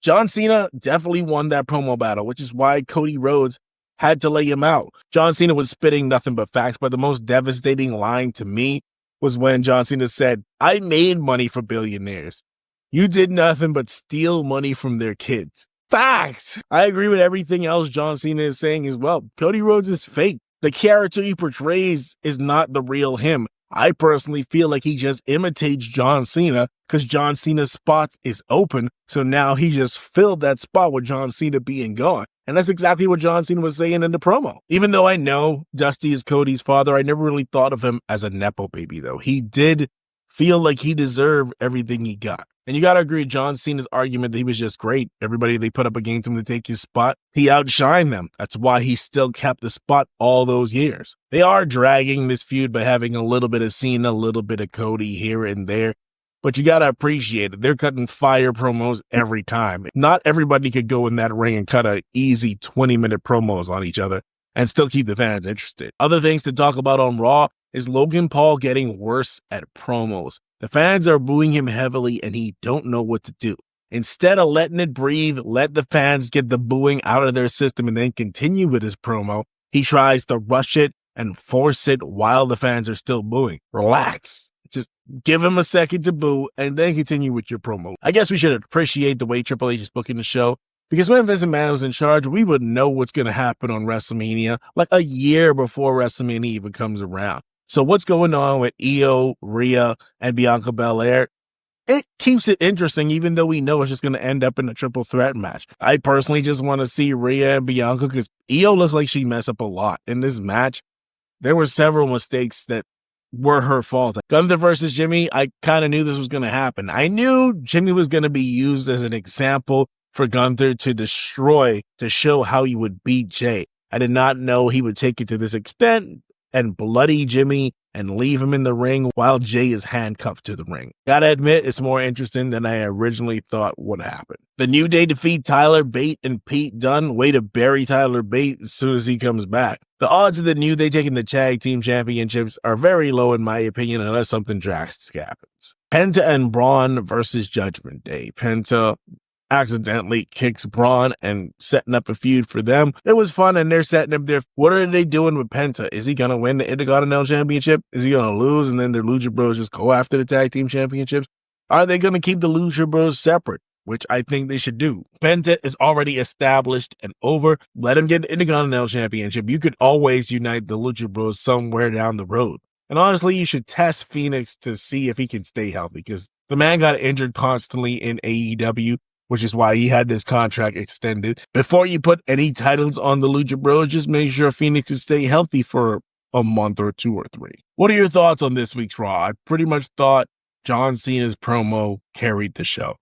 John Cena definitely won that promo battle, which is why Cody Rhodes had to lay him out. John Cena was spitting nothing but facts, but the most devastating line to me was when John Cena said, "I made money for billionaires. You did nothing but steal money from their kids." Facts! I agree with everything else John Cena is saying as well. Cody Rhodes is fake. The character he portrays is not the real him. I personally feel like he just imitates John Cena because John Cena's spot is open, so now he just filled that spot with John Cena being gone. And that's exactly what John Cena was saying in the promo. Even though I know Dusty is Cody's father, I never really thought of him as a Nepo baby, though. He did feel like he deserved everything he got. And you gotta agree with John Cena's argument that he was just great. Everybody they put up against him to take his spot, he outshined them. That's why he still kept the spot all those years. They are dragging this feud by having a little bit of Cena, a little bit of Cody here and there. But you gotta appreciate it. They're cutting fire promos every time. Not everybody could go in that ring and cut a easy 20-minute promos on each other and still keep the fans interested. Other things to talk about on Raw is Logan Paul getting worse at promos. The fans are booing him heavily and he don't know what to do. Instead of letting it breathe, let the fans get the booing out of their system and then continue with his promo, he tries to rush it and force it while the fans are still booing. Relax. Just give him a second to boo and then continue with your promo. I guess we should appreciate the way Triple H is booking the show, because when Vince McMahon was in charge, we would know what's going to happen on WrestleMania like a year before WrestleMania even comes around. So what's going on with Io, Rhea, and Bianca Belair? It keeps it interesting, even though we know it's just going to end up in a triple threat match. I personally just want to see Rhea and Bianca because Io looks like she messed up a lot. In this match, there were several mistakes that were her fault. Gunther versus Jimmy, I kind of knew this was going to happen. I knew Jimmy was going to be used as an example for Gunther to destroy, to show how he would beat Jay. I did not know he would take it to this extent and bloody Jimmy and leave him in the ring while Jay is handcuffed to the ring. Gotta admit, it's more interesting than I originally thought would happen. The New Day defeat Tyler Bate and Pete Dunne. Way to bury Tyler Bate as soon as he comes back. The odds of the New Day taking the Tag Team Championships are very low in my opinion unless something drastic happens. Penta and Braun versus Judgment Day. Penta accidentally kicks Braun and setting up a feud for them. It was fun and they're setting up their... What are they doing with Penta? Is he going to win the Intercontinental Championship? Is he going to lose and then the Lucha Bros just go after the Tag Team Championships? Are they going to keep the Lucha Bros separate? Which I think they should do. Penta is already established and over. Let him get the Intercontinental Championship. You could always unite the Lucha Bros somewhere down the road. And honestly, you should test Phoenix to see if he can stay healthy because the man got injured constantly in AEW, which is why he had this contract extended. Before you put any titles on the Lucha Bros, just make sure Phoenix can stay healthy for a month or 2 or 3. What are your thoughts on this week's Raw? I pretty much thought John Cena's promo carried the show.